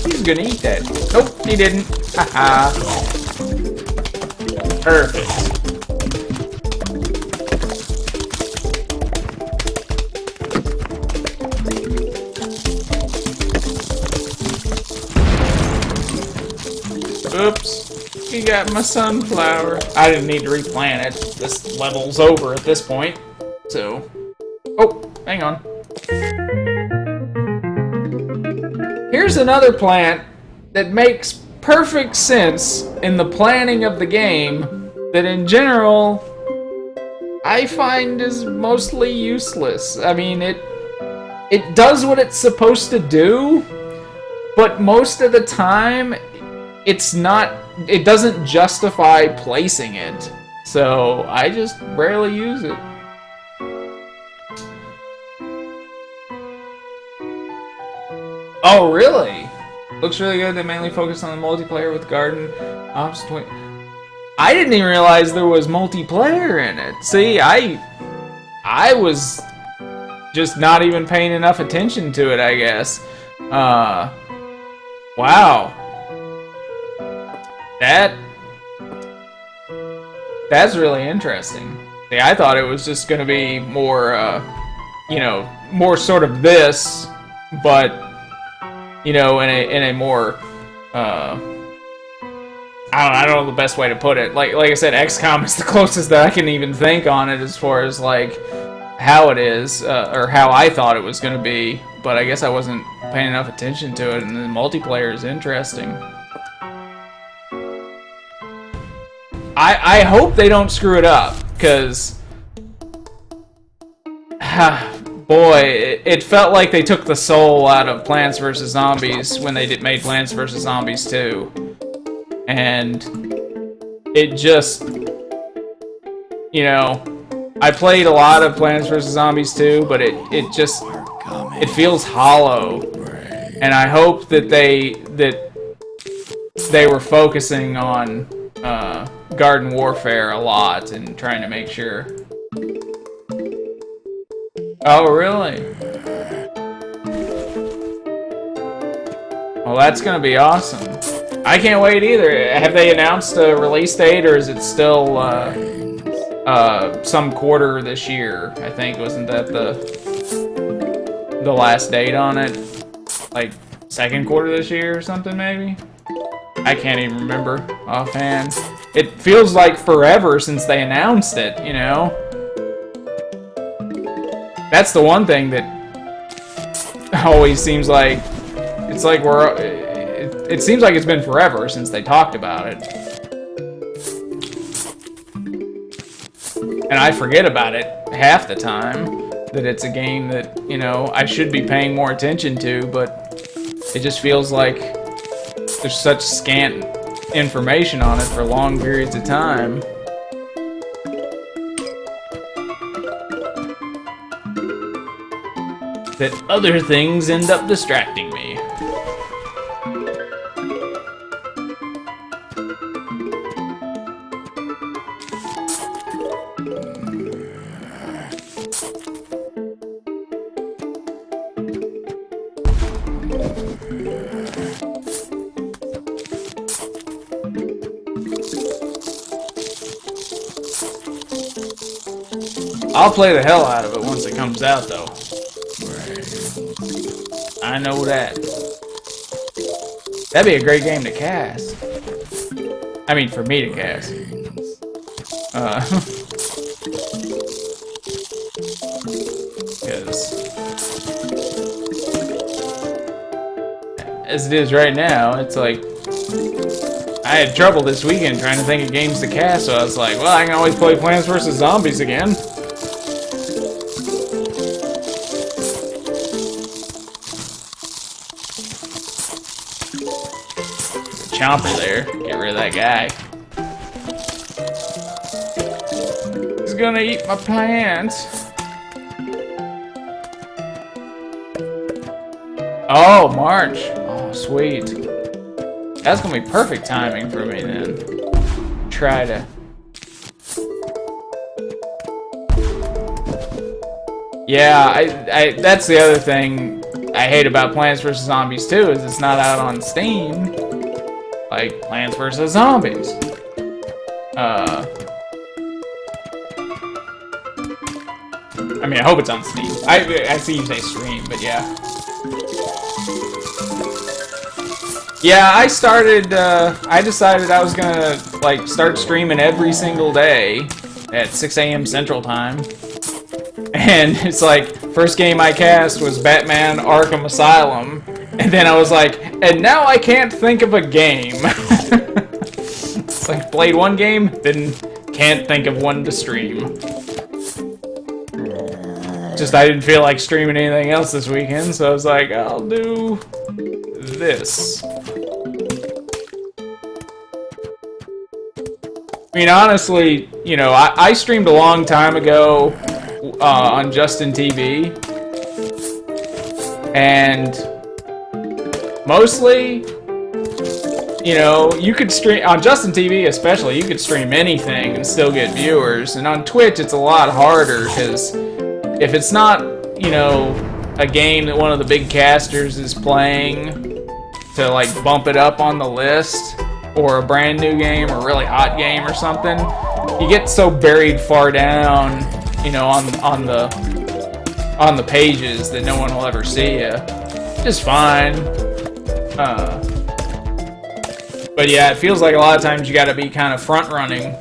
He's gonna eat that. Nope, he didn't. Haha. Perfect. Oops. He got my sunflower. I didn't need to replant it. This level's over at this point. So. Oh, hang on. Here's another plant that makes perfect sense in the planning of the game that in general I find is mostly useless. I mean, it does what it's supposed to do, but most of the time it doesn't justify placing it. So I just rarely use it. Oh, really? Looks really good. They mainly focus on the multiplayer with garden ops. I didn't even realize there was multiplayer in it. See, I was just not even paying enough attention to it, I guess. Wow. That's really interesting. See, I thought it was just gonna be more, more sort of this, but in a more, I don't know the best way to put it. Like I said, XCOM is the closest that I can even think on it as far as like how it is, or how I thought it was gonna be. But I guess I wasn't paying enough attention to it, and the multiplayer is interesting. I hope they don't screw it up, because boy, it felt like they took the soul out of Plants vs. Zombies when they made Plants vs. Zombies 2. And it just, I played a lot of Plants vs. Zombies 2, but it feels hollow. And I hope that they were focusing on garden warfare a lot and trying to make sure. Oh, really? Well, that's gonna be awesome. I can't wait either. Have they announced a release date, or is it still some quarter this year? I think, wasn't that the last date on it? Like second quarter this year or something, maybe? I can't even remember offhand. It feels like forever since they announced it, That's the one thing that always seems like it's like it seems like it's been forever since they talked about it. And I forget about it half the time, that it's a game that, I should be paying more attention to, but it just feels like there's such scant information on it for long periods of time. That other things end up distracting me. I'll play the hell out of it once it comes out, though. I know that. That'd be a great game to cast. I mean, for me to cast. Because as it is right now, it's like I had trouble this weekend trying to think of games to cast, so I was like, well, I can always play Plants vs. Zombies again. Chomper there. Get rid of that guy. He's gonna eat my plants. Oh, March. Oh, sweet. That's gonna be perfect timing for me then. Try to Yeah, that's the other thing I hate about Plants vs. Zombies 2 is it's not out on Steam. Like Plants vs. Zombies. I mean, I hope it's on Steam. I see you say stream, but yeah. Yeah, I decided I was gonna, like, start streaming every single day at 6 a.m. Central Time. And it's like, first game I cast was Batman Arkham Asylum. And then I was like, and now I can't think of a game. It's like, played one game, then can't think of one to stream. Just I didn't feel like streaming anything else this weekend, so I was like, I'll do this. I mean, honestly, you know, I streamed a long time ago on Justin TV, and mostly, you know, you could stream on Justin TV, especially. You could stream anything and still get viewers, and on Twitch, it's a lot harder because if it's not, you know, a game that one of the big casters is playing to like bump it up on the list, or a brand new game, or a really hot game or something, you get so buried far down, you know, on the pages that no one will ever see you. Just fine. But yeah, it feels like a lot of times you got to be kind of front running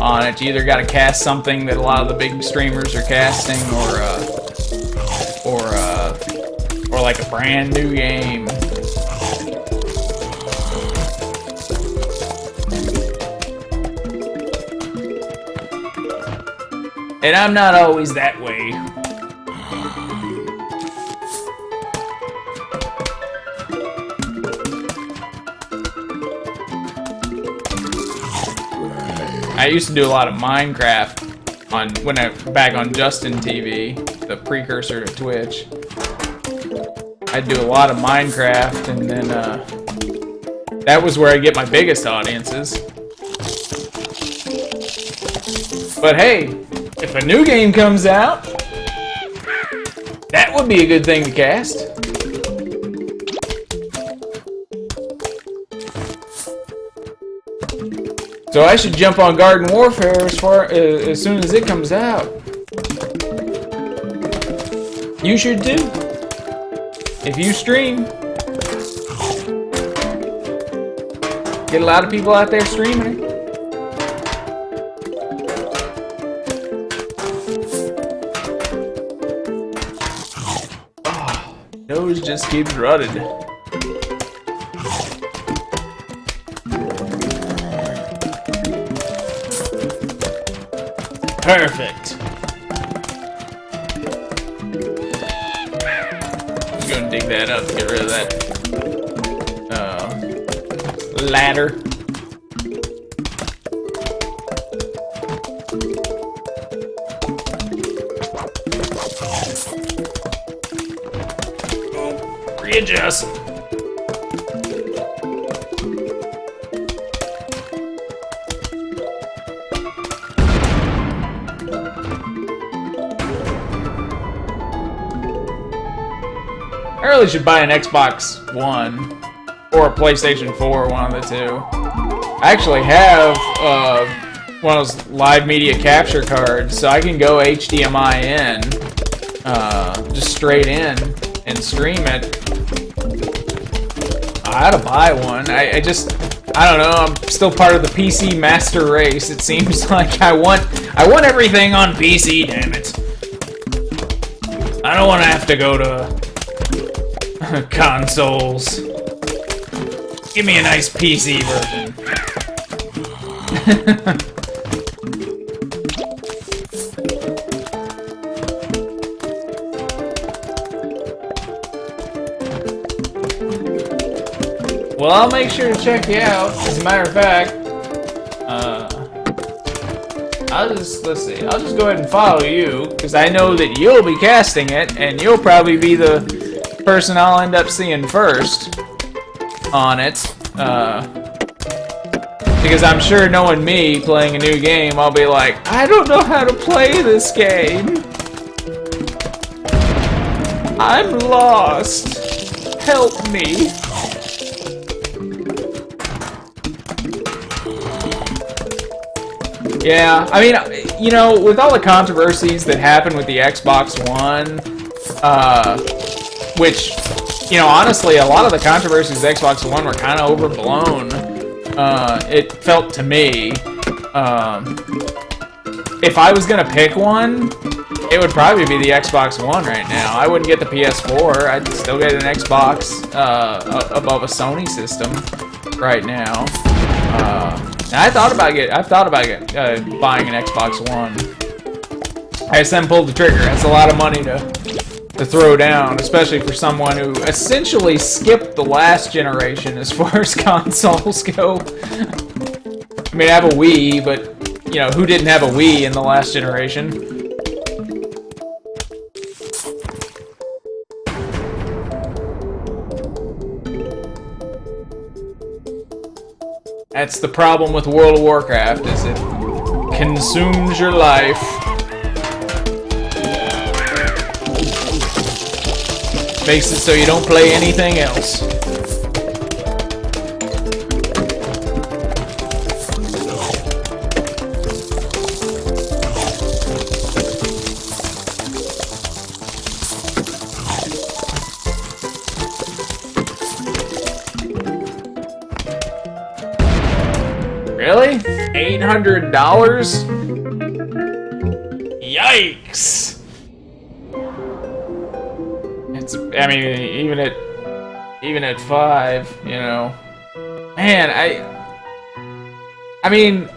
on it. You either got to cast something that a lot of the big streamers are casting, or like a brand new game. And I'm not always that way. I used to do a lot of Minecraft back on Justin TV, the precursor to Twitch. I'd do a lot of Minecraft, and then that was where I get my biggest audiences. But hey, if a new game comes out, that would be a good thing to cast. So I should jump on Garden Warfare as soon as it comes out. You should too. If you stream. Get a lot of people out there streaming it. Oh, nose just keeps running. Perfect. Just gonna dig that up to get rid of that ladder. Readjust. I really should buy an Xbox One or a PlayStation 4, one of the two. I actually have one of those live media capture cards, so I can go HDMI in, just straight in, and stream it. I ought to buy one. I don't know. I'm still part of the PC master race. It seems like I want everything on PC. Damn it! I don't want to have to go to consoles. Give me a nice PC version. Well, I'll make sure to check you out. As a matter of fact, let's see. I'll just go ahead and follow you, because I know that you'll be casting it, and you'll probably be the person I'll end up seeing first on it. Because I'm sure knowing me playing a new game, I'll be like, I don't know how to play this game. I'm lost. Help me. Yeah, I mean, you know, with all the controversies that happened with the Xbox One, which, you know, honestly, a lot of the controversies with Xbox One were kind of overblown. It felt to me. If I was gonna pick one, it would probably be the Xbox One right now. I wouldn't get the PS4. I'd still get an Xbox above a Sony system right now. I've thought about buying an Xbox One. I just haven't pulled the trigger. That's a lot of money to throw down, especially for someone who essentially skipped the last generation as far as consoles go. I mean, I have a Wii, but, you know, who didn't have a Wii in the last generation? That's the problem with World of Warcraft, is it consumes your life. Makes it so you don't play anything else. Really? $800? Yikes! It's, I mean, even at 5, you know. Man, I mean,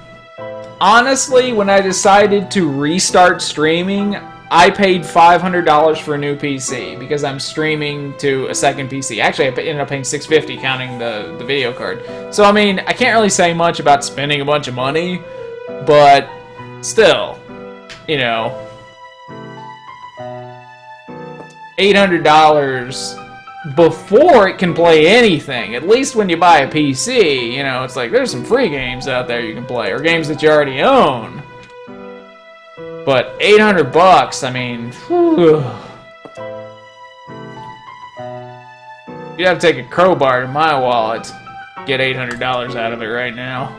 honestly, when I decided to restart streaming, I paid $500 for a new PC because I'm streaming to a second PC. Actually, I ended up paying $650 counting the video card. So, I mean, I can't really say much about spending a bunch of money, but still, you know, $800 before it can play anything. At least when you buy a PC, you know, it's like there's some free games out there you can play, or games that you already own. But $800, I mean, whew. You'd have to take a crowbar to my wallet to get $800 out of it right now.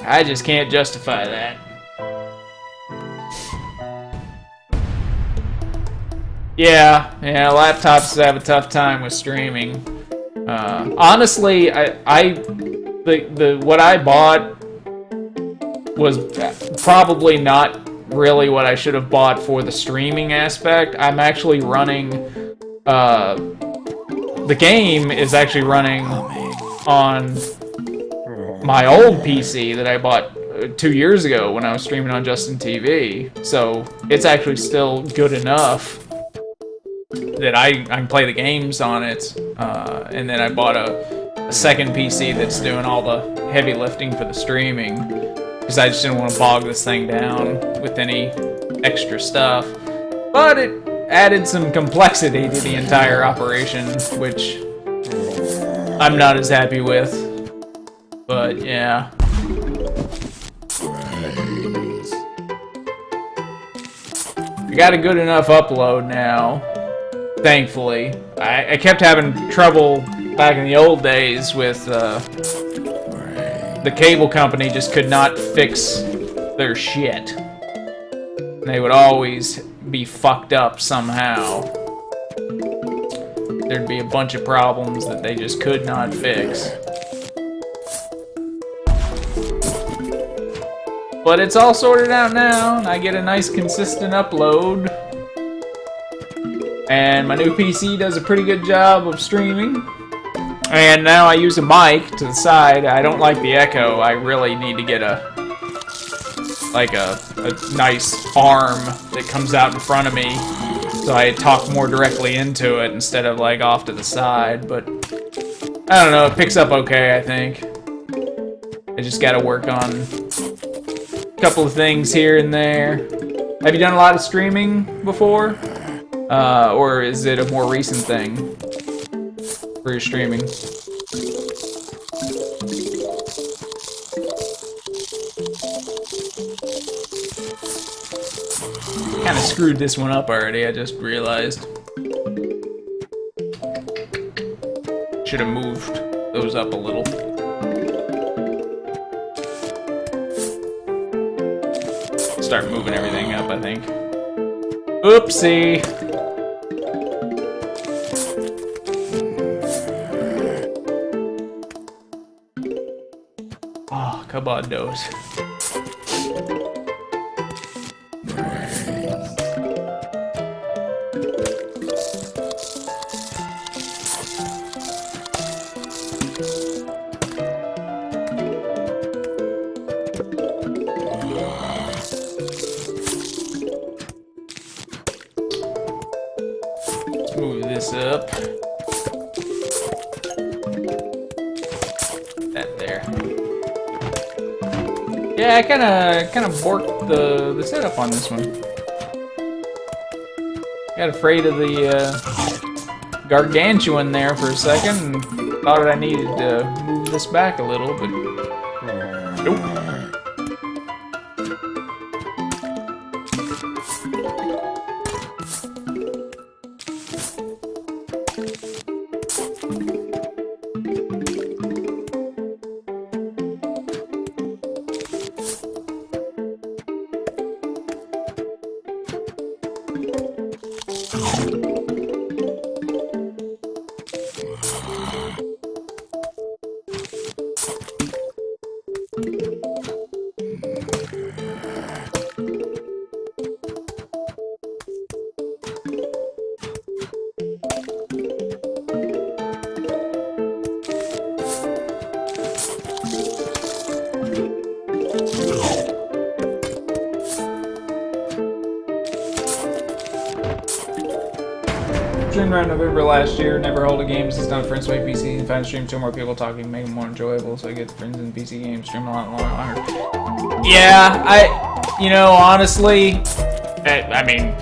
I just can't justify that. Yeah, laptops have a tough time with streaming. Honestly, what I bought was probably not really what I should have bought for the streaming aspect. I'm actually running, the game is actually running on my old PC that I bought 2 years ago when I was streaming on Justin TV. So it's actually still good enough that I can play the games on it, and then I bought a second PC that's doing all the heavy lifting for the streaming, because I just didn't want to bog this thing down with any extra stuff. But it added some complexity to the entire operation, which I'm not as happy with. But yeah. We got a good enough upload now. Thankfully. I kept having trouble back in the old days with the cable company just could not fix their shit. They would always be fucked up somehow. There'd be a bunch of problems that they just could not fix. But it's all sorted out now, and I get a nice consistent upload. And my new PC does a pretty good job of streaming. And now I use a mic to the side. I don't like the echo. I really need to get a nice arm that comes out in front of me, so I talk more directly into it instead of like off to the side. But I don't know, it picks up okay, I think. I just gotta work on a couple of things here and there. Have you done a lot of streaming before? Or is it a more recent thing for your streaming? Kind of screwed this one up already, I just realized. Should have moved those up a little. Start moving everything up, I think. Oopsie! Oh, caballos. Move this up. That there. Yeah, I kind of borked the setup on this one. Got afraid of the gargantuan there for a second and thought I needed to move this back a little, but nope. Streamed around November last year, never hold a game since done friends play PC and find stream two more people talking, make them more enjoyable, so I get friends in PC games, stream a lot longer. Yeah, you know, honestly, I mean,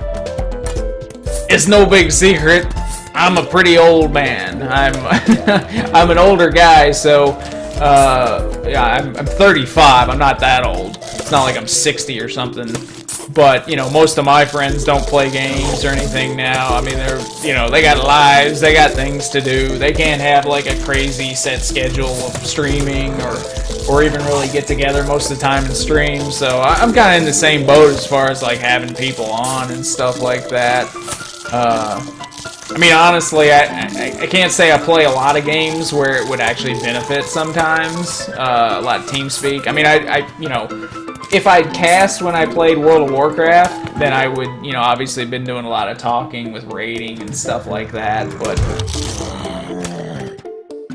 it's no big secret. I'm a pretty old man. I'm an older guy, so yeah, I'm 35. I'm not that old. It's not like I'm 60 or something. But, you know, most of my friends don't play games or anything now. I mean, they're, you know, they got lives, they got things to do. They can't have, like, a crazy set schedule of streaming or even really get together most of the time and stream. So I'm kind of in the same boat as far as, like, having people on and stuff like that. I mean, honestly, I can't say I play a lot of games where it would actually benefit sometimes. A lot of TeamSpeak. I mean, you know, if I'd cast when I played World of Warcraft, then I would, you know, obviously been doing a lot of talking with raiding and stuff like that, but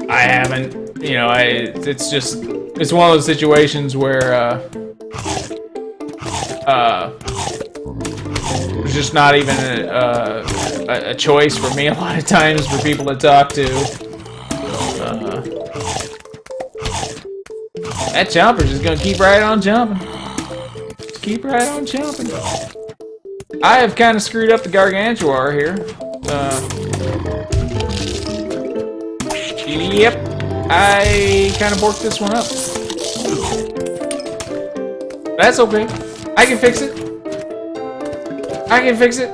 I haven't, you know, it's just, it's one of those situations where, there's just not even a choice for me a lot of times for people to talk to. That jumper's just gonna keep right on jumping. Just keep right on jumping. I have kind of screwed up the Gargantuar here. Yep. I kind of borked this one up. That's okay. I can fix it. I can fix it.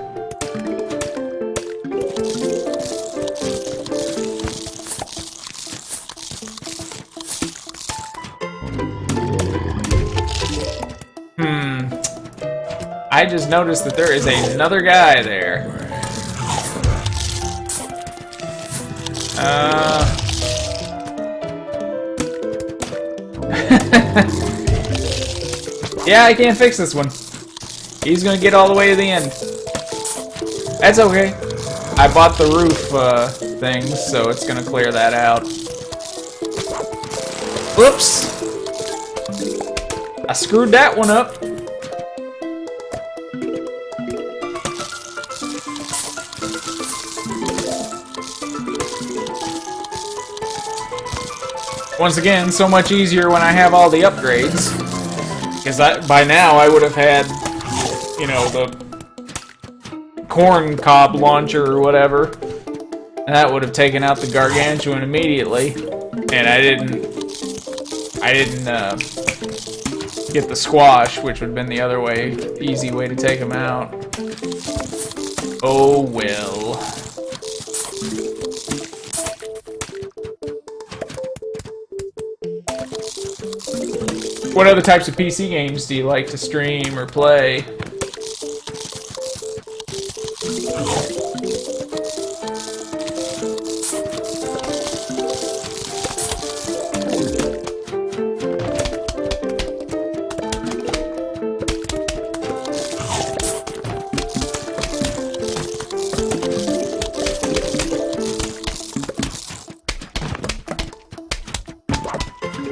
I just noticed that there is another guy there. Yeah, I can't fix this one. He's gonna get all the way to the end. That's okay. I bought the roof things, so it's gonna clear that out. Whoops! I screwed that one up. Once again, so much easier when I have all the upgrades. Because by now I would have had, you know, the corn cob launcher or whatever. And that would have taken out the Gargantuan immediately. And I didn't get the squash, which would have been the other way, easy way to take him out. Oh well. What other types of PC games do you like to stream or play?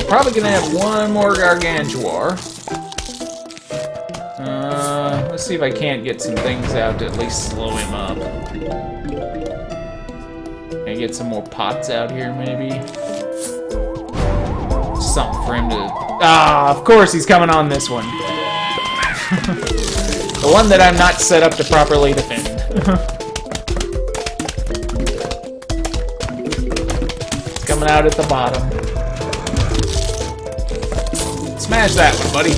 Probably gonna have one more Gargantuar. Let's see if I can't get some things out to at least slow him up. Can I get some more pots out here, maybe? Something for him to... Ah, of course he's coming on this one. The one that I'm not set up to properly defend. It's coming out at the bottom. Smash that one, buddy.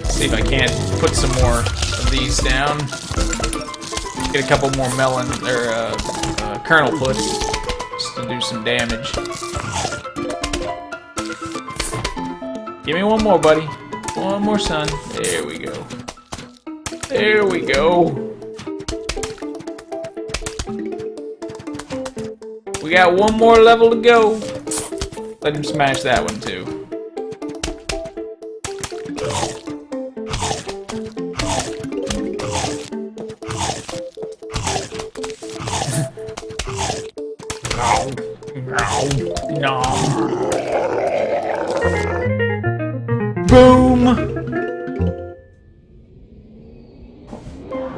See if I can't put some more of these down. Get a couple more melon or kernel puts just to do some damage. Give me one more, buddy. One more, son. There we go. There we go. We got one more level to go. Let him smash that one too. No. Boom!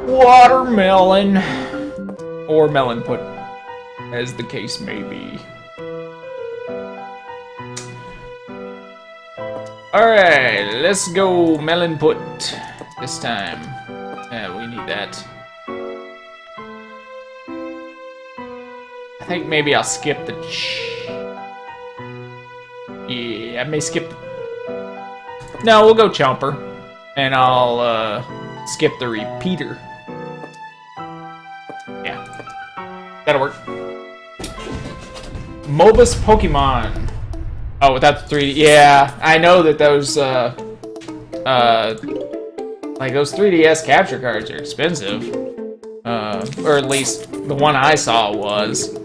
Watermelon. Or melon put, as the case may be. Alright, let's go melon put this time. Yeah, we need that. I think maybe I'll skip the yeah, I may skip no, we'll go Chomper. And I'll skip the repeater. Yeah. That'll work. Mobus Pokemon. Oh, without the 3D. Yeah, I know that those like those 3DS capture cards are expensive. Or at least the one I saw was.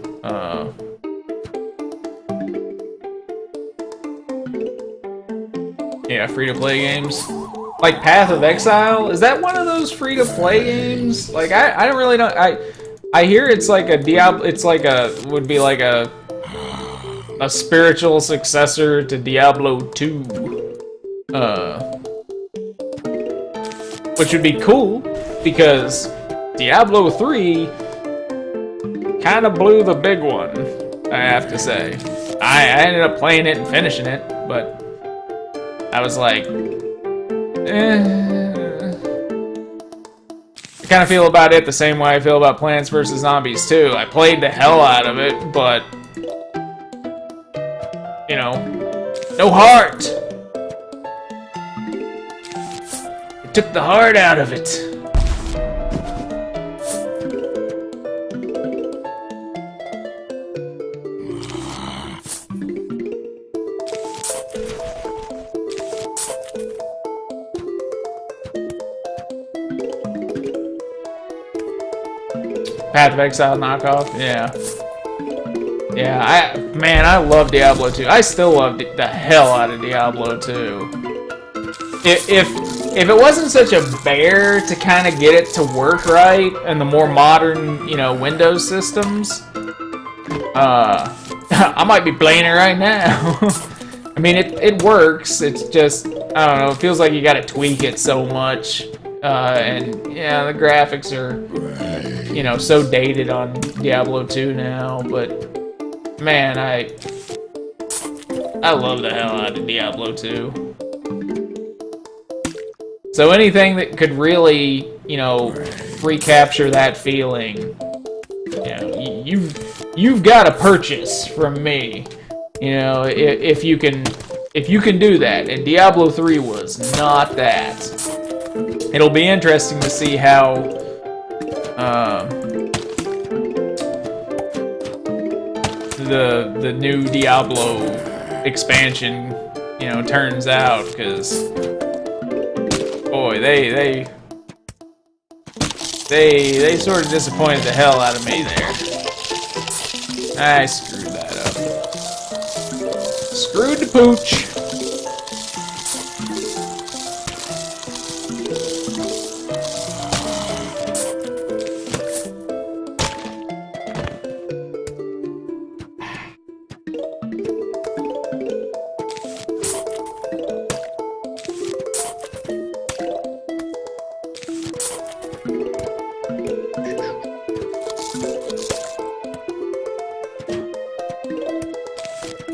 Yeah, free-to-play games. Like Path of Exile? Is that one of those free-to-play games? Like, I don't really know. I hear it's like a Diablo. It's like a would be like a spiritual successor to Diablo 2. Which would be cool because Diablo 3 kind of blew the big one, I have to say. I ended up playing it and finishing it, but I was like, I kind of feel about it the same way I feel about Plants vs. Zombies 2. I played the hell out of it, but, you know, no heart. It took the heart out of it. Path of Exile knockoff, yeah. Yeah, I love Diablo 2. I still love the hell out of Diablo 2. If it wasn't such a bear to kind of get it to work right and the more modern, you know, Windows systems, I might be playing it right now. I mean, it works. It's just, I don't know, it feels like you gotta tweak it so much. And yeah, the graphics are, you know, so dated on Diablo 2 now, but man, I love the hell out of Diablo 2. So anything that could really, you know, recapture that feeling, you know, you've got to purchase from me. You know, if you can if you can do that, and Diablo 3 was not that, it'll be interesting to see how the new Diablo expansion, you know, turns out, because boy, they sort of disappointed the hell out of me there. I screwed that up. Screwed the pooch.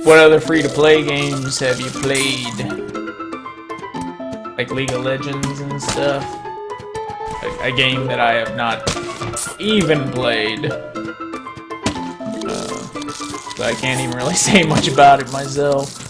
What other free-to-play games have you played? Like League of Legends and stuff? A game that I have not even played. So I can't even really say much about it myself.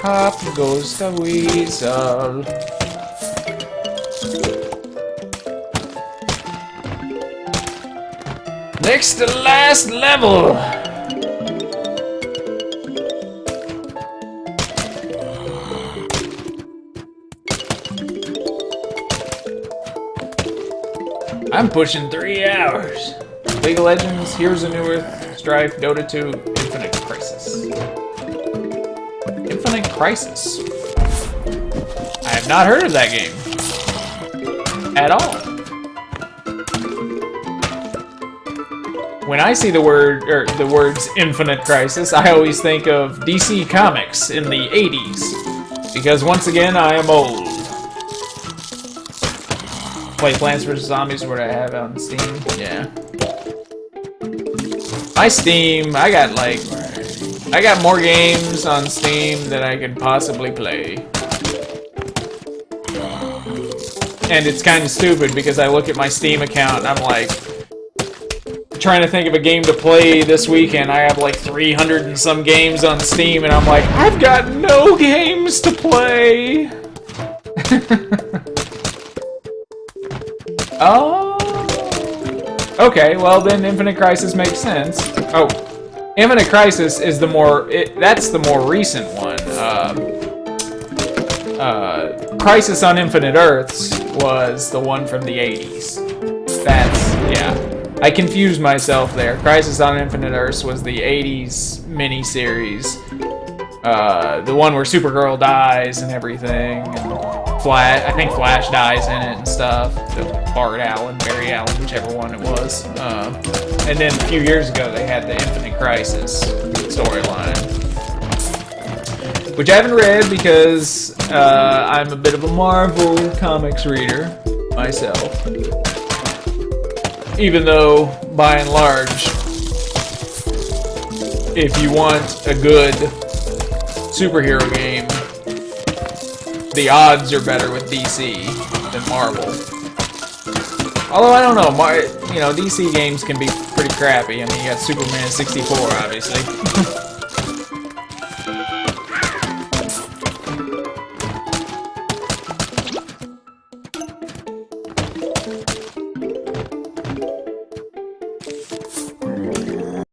Up goes the weasel. Next to last level. I'm pushing 3 hours. League of Legends, Heroes of New Earth, Strife, Dota 2, Infinite Crisis. Infinite Crisis. I have not heard of that game at all. When I see the words Infinite Crisis, I always think of DC Comics in the 80s. Because once again, I am old. Play Plants vs. Zombies, what I have on Steam. Yeah. My Steam, I got more games on Steam than I can possibly play. And it's kind of stupid because I look at my Steam account and I'm like, trying to think of a game to play this weekend. I have like 300 and some games on Steam and I'm like, I've got no games to play! Oh. Okay, well then Infinite Crisis makes sense. Oh. Infinite Crisis is that's the more recent one. Crisis on Infinite Earths was the one from the 80s. Yeah. I confused myself there. Crisis on Infinite Earths was the 80s miniseries. The one where Supergirl dies and everything. And I think Flash dies in it and stuff. Bart Allen, Barry Allen, whichever one it was. And then a few years ago they had the Infinite Crisis storyline, which I haven't read because I'm a bit of a Marvel comics reader myself. Even though, by and large, if you want a good superhero game, the odds are better with DC than Marvel. Although I don't know, DC games can be pretty crappy. I mean, you got Superman 64, obviously.